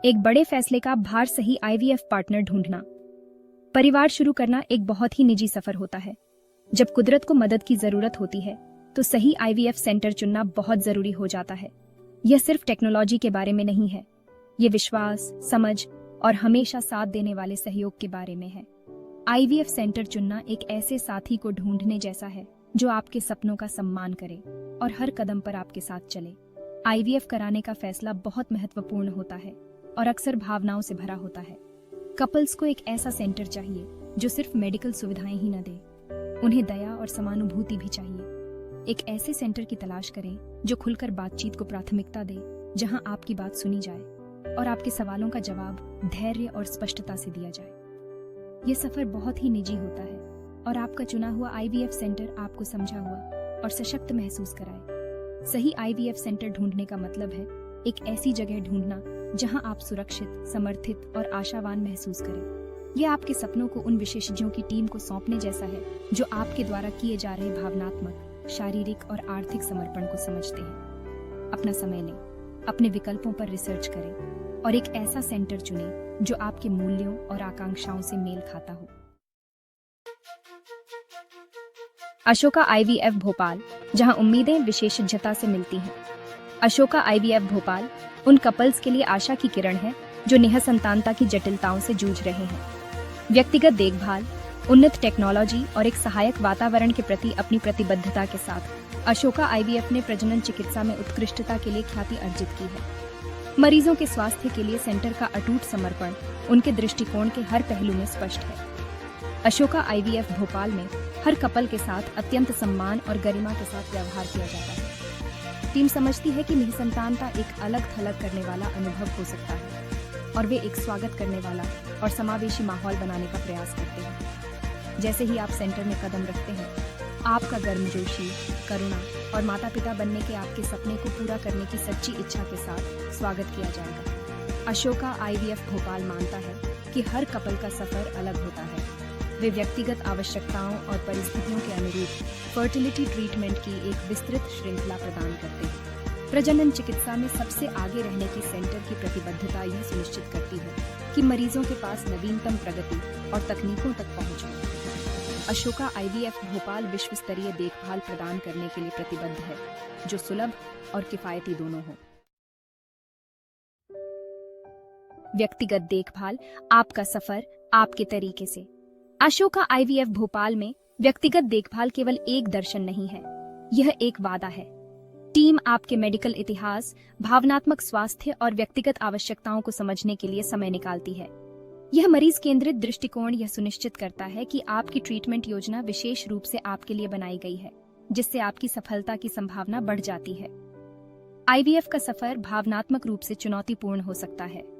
एक बड़े फैसले का भार सही आईवीएफ पार्टनर ढूंढना। परिवार शुरू करना एक बहुत ही निजी सफर होता है। जब कुदरत को मदद की जरूरत होती है तो सही आईवीएफ सेंटर चुनना बहुत जरूरी हो जाता है। यह सिर्फ टेक्नोलॉजी के बारे में नहीं है, ये विश्वास, समझ और हमेशा साथ देने वाले सहयोग के बारे में है। आईवीएफ सेंटर चुनना एक ऐसे साथी को ढूंढने जैसा है जो आपके सपनों का सम्मान करे और हर कदम पर आपके साथ चले। आईवीएफ कराने का फैसला बहुत महत्वपूर्ण होता है और अक्सर भावनाओं से भरा होता है। कपल्स को एक ऐसा सेंटर चाहिए जो सिर्फ मेडिकल सुविधाएं ही न दे, उन्हें दया और समानुभूति भी चाहिए। एक ऐसे सेंटर की तलाश करें जो खुलकर बातचीत को प्राथमिकता दे, जहां आपकी बात सुनी जाए और आपके सवालों का जवाब धैर्य और स्पष्टता से दिया जाए। यह सफर बहुत ही निजी होता है और आपका चुना हुआ आईवीएफ सेंटर आपको समझा हुआ और सशक्त महसूस कराए। सही आईवीएफ सेंटर ढूंढने का मतलब है एक ऐसी जगह ढूंढना जहां आप सुरक्षित, समर्थित और आशावान महसूस करें। यह आपके सपनों को उन विशेषज्ञों की टीम को सौंपने जैसा है जो आपके द्वारा किए जा रहे भावनात्मक, शारीरिक और आर्थिक समर्पण को समझते हैं। अपना समय लें, अपने विकल्पों पर रिसर्च करें और एक ऐसा सेंटर चुनें जो आपके मूल्यों और आकांक्षाओं से मेल खाता हो। अशोका आईवीएफ भोपाल, जहां उम्मीदें विशेषज्ञता से मिलती हैं। अशोका आईवीएफ भोपाल उन कपल्स के लिए आशा की किरण है जो निःसंतानता की जटिलताओं से जूझ रहे हैं। व्यक्तिगत देखभाल, उन्नत टेक्नोलॉजी और एक सहायक वातावरण के प्रति अपनी प्रतिबद्धता के साथ अशोका आईवीएफ ने प्रजनन चिकित्सा में उत्कृष्टता के लिए ख्याति अर्जित की है। मरीजों के स्वास्थ्य के लिए सेंटर का अटूट समर्पण उनके दृष्टिकोण के हर पहलू में स्पष्ट है। अशोका आईवीएफ भोपाल में हर कपल के साथ अत्यंत सम्मान और गरिमा के साथ व्यवहार किया जाता है। टीम समझती है कि निःसंतानता एक अलग थलग करने वाला अनुभव हो सकता है और वे एक स्वागत करने वाला और समावेशी माहौल बनाने का प्रयास करते हैं। जैसे ही आप सेंटर में कदम रखते हैं, आपका गर्मजोशी, करुणा और माता पिता बनने के आपके सपने को पूरा करने की सच्ची इच्छा के साथ स्वागत किया जाएगा। अशोका आईवीएफ भोपाल मानता है कि हर कपल का सफर अलग होता है। वे व्यक्तिगत आवश्यकताओं और परिस्थितियों के अनुरूप फर्टिलिटी ट्रीटमेंट की एक विस्तृत श्रृंखला प्रदान करते हैं। प्रजनन चिकित्सा में सबसे आगे रहने की सेंटर की प्रतिबद्धता यह सुनिश्चित करती है कि मरीजों के पास नवीनतम प्रगति और तकनीकों तक पहुंच हो। अशोका आईवीएफ भोपाल विश्व स्तरीय देखभाल प्रदान करने के लिए प्रतिबद्ध है, जो सुलभ और किफायती दोनों हो। व्यक्तिगत देखभाल, आपका सफर आपके तरीके से। अशोका आईवीएफ भोपाल में व्यक्तिगत देखभाल केवल एक दर्शन नहीं है, यह एक वादा है। टीम आपके मेडिकल इतिहास, भावनात्मक स्वास्थ्य और व्यक्तिगत आवश्यकताओं को समझने के लिए समय निकालती है। यह मरीज केंद्रित दृष्टिकोण यह सुनिश्चित करता है कि आपकी ट्रीटमेंट योजना विशेष रूप से आपके लिए बनाई गई है, जिससे आपकी सफलता की संभावना बढ़ जाती है। आईवीएफ का सफर भावनात्मक रूप से चुनौतीपूर्ण हो सकता है।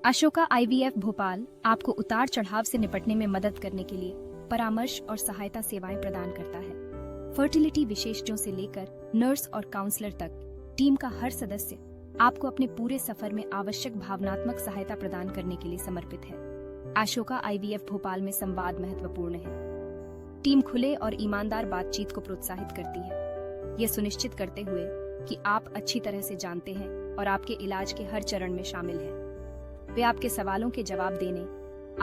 अशोका आईवीएफ भोपाल आपको उतार चढ़ाव से निपटने में मदद करने के लिए परामर्श और सहायता सेवाएं प्रदान करता है। फर्टिलिटी विशेषज्ञों से लेकर नर्स और काउंसलर तक, टीम का हर सदस्य आपको अपने पूरे सफर में आवश्यक भावनात्मक सहायता प्रदान करने के लिए समर्पित है। अशोका आईवीएफ भोपाल में संवाद महत्वपूर्ण है। टीम खुले और ईमानदार बातचीत को प्रोत्साहित करती है, यह सुनिश्चित करते हुए कि आप अच्छी तरह से जानते हैं और आपके इलाज के हर चरण में शामिल हैं। वे आपके सवालों के जवाब देने,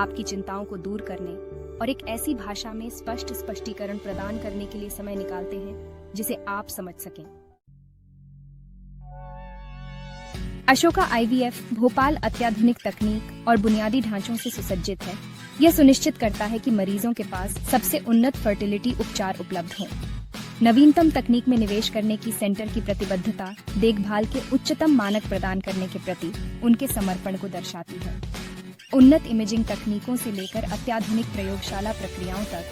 आपकी चिंताओं को दूर करने और एक ऐसी भाषा में स्पष्ट स्पष्टीकरण प्रदान करने के लिए समय निकालते हैं जिसे आप समझ सकें। अशोका आईवीएफ भोपाल अत्याधुनिक तकनीक और बुनियादी ढांचों से सुसज्जित है। यह सुनिश्चित करता है कि मरीजों के पास सबसे उन्नत फर्टिलिटी उपचार उपलब्ध हों। नवीनतम तकनीक में निवेश करने की सेंटर की प्रतिबद्धता देखभाल के उच्चतम मानक प्रदान करने के प्रति उनके समर्पण को दर्शाती है। उन्नत इमेजिंग तकनीकों से लेकर अत्याधुनिक प्रयोगशाला प्रक्रियाओं तक,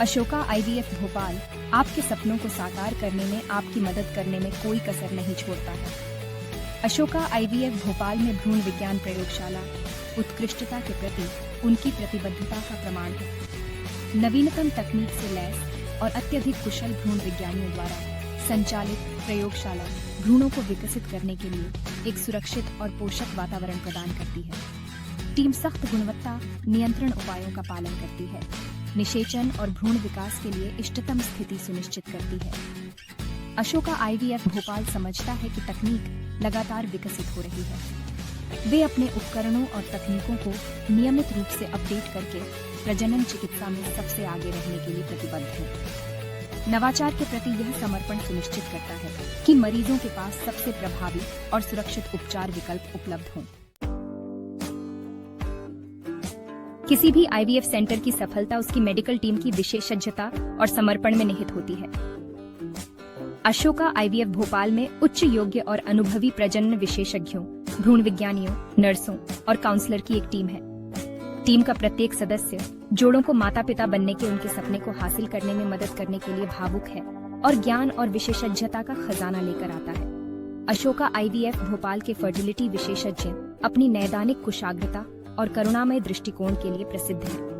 अशोका आईवीएफ भोपाल आपके सपनों को साकार करने में आपकी मदद करने में कोई कसर नहीं छोड़ता है। अशोका आईवीएफ भोपाल में भ्रूण विज्ञान प्रयोगशाला उत्कृष्टता के प्रति उनकी प्रतिबद्धता का प्रमाण है। नवीनतम तकनीक से लैस और अत्यधिक कुशल भ्रूण विज्ञानियों द्वारा संचालित प्रयोगशाला भ्रूणों को विकसित करने के लिए एक सुरक्षित और पोषक वातावरण प्रदान करती है। टीम सख्त गुणवत्ता नियंत्रण उपायों का पालन करती है, निषेचन और भ्रूण विकास के लिए इष्टतम स्थिति सुनिश्चित करती है। अशोका आईवीएफ भोपाल समझता है कि तकनीक लगातार विकसित हो रही है वे अपने उपकरणों और तकनीकों को नियमित रूप से अपडेट करके प्रजनन चिकित्सा में सबसे आगे रहने के लिए प्रतिबद्ध हैं। नवाचार के प्रति यह समर्पण सुनिश्चित करता है कि मरीजों के पास सबसे प्रभावी और सुरक्षित उपचार विकल्प उपलब्ध हों। किसी भी आईवीएफ सेंटर की सफलता उसकी मेडिकल टीम की विशेषज्ञता और समर्पण में निहित होती है। अशोका आईवीएफ भोपाल में उच्च योग्य और अनुभवी प्रजनन विशेषज्ञों, भ्रूण विज्ञानियों, नर्सों और काउंसलर की एक टीम है। टीम का प्रत्येक सदस्य जोड़ों को माता पिता बनने के उनके सपने को हासिल करने में मदद करने के लिए भावुक है और ज्ञान और विशेषज्ञता का खजाना लेकर आता है। अशोका आईवीएफ भोपाल के फर्टिलिटी विशेषज्ञ अपनी नैदानिक कुशाग्रता और करुणामय दृष्टिकोण के लिए प्रसिद्ध हैं।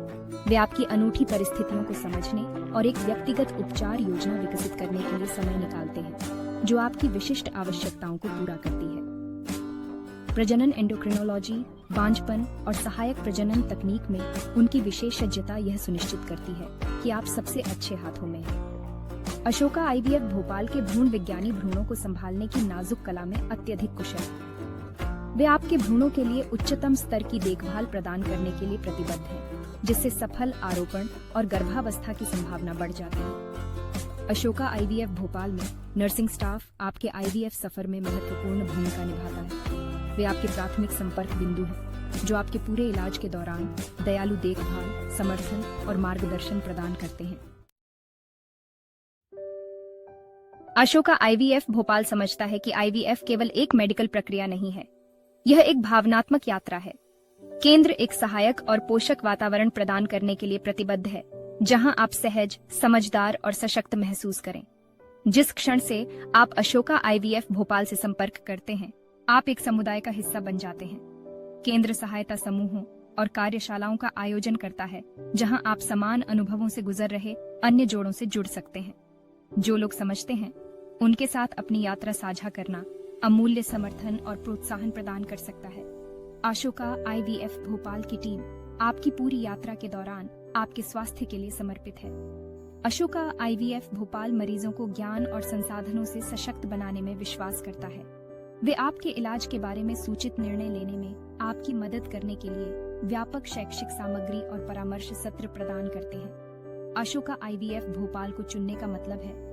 वे आपकी अनूठी परिस्थितियों को समझने और एक व्यक्तिगत उपचार योजना विकसित करने के लिए समय निकालते हैं, जो आपकी विशिष्ट आवश्यकताओं को पूरा करती है। प्रजनन एंडोक्रिनोलॉजी, बांझपन और सहायक प्रजनन तकनीक में उनकी विशेषज्ञता यह सुनिश्चित करती है कि आप सबसे अच्छे हाथों में हैं। अशोका आईवीएफ भोपाल के भ्रूण विज्ञानी भ्रूणों को संभालने की नाजुक कला में अत्यधिक कुशल हैं। वे आपके भ्रूणों के लिए उच्चतम स्तर की देखभाल प्रदान करने के लिए प्रतिबद्ध हैं, जिससे सफल आरोपण और गर्भावस्था की संभावना बढ़ जाती है। अशोका आईवीएफ भोपाल में नर्सिंग स्टाफ आपके आईवीएफ सफर में महत्वपूर्ण भूमिका निभाता है। वे आपके प्राथमिक संपर्क बिंदु हैं, जो आपके पूरे इलाज के दौरान दयालु देखभाल, समर्थन और मार्गदर्शन प्रदान करते हैं। अशोका आईवीएफ भोपाल समझता है कि आईवीएफ केवल एक मेडिकल प्रक्रिया नहीं है, यह एक भावनात्मक यात्रा है। केंद्र एक सहायक और पोषक वातावरण प्रदान करने के लिए प्रतिबद्ध है, जहां आप सहज, समझदार और सशक्त महसूस करें। जिस क्षण से आप अशोका आईवीएफ भोपाल से संपर्क करते हैं, आप एक समुदाय का हिस्सा बन जाते हैं। केंद्र सहायता समूहों और कार्यशालाओं का आयोजन करता है, जहां आप समान अनुभवों से गुजर रहे अन्य जोड़ों से जुड़ सकते हैं। जो लोग समझते हैं, उनके साथ अपनी यात्रा साझा करना अमूल्य समर्थन और प्रोत्साहन प्रदान कर सकता है। अशोका आईवीएफ भोपाल की टीम आपकी पूरी यात्रा के दौरान आपके स्वास्थ्य के लिए समर्पित है। अशोका आईवीएफ भोपाल मरीजों को ज्ञान और संसाधनों से सशक्त बनाने में विश्वास करता है। वे आपके इलाज के बारे में सूचित निर्णय लेने में आपकी मदद करने के लिए व्यापक शैक्षिक सामग्री और परामर्श सत्र प्रदान करते हैं। अशोका आईवीएफ भोपाल को चुनने का मतलब है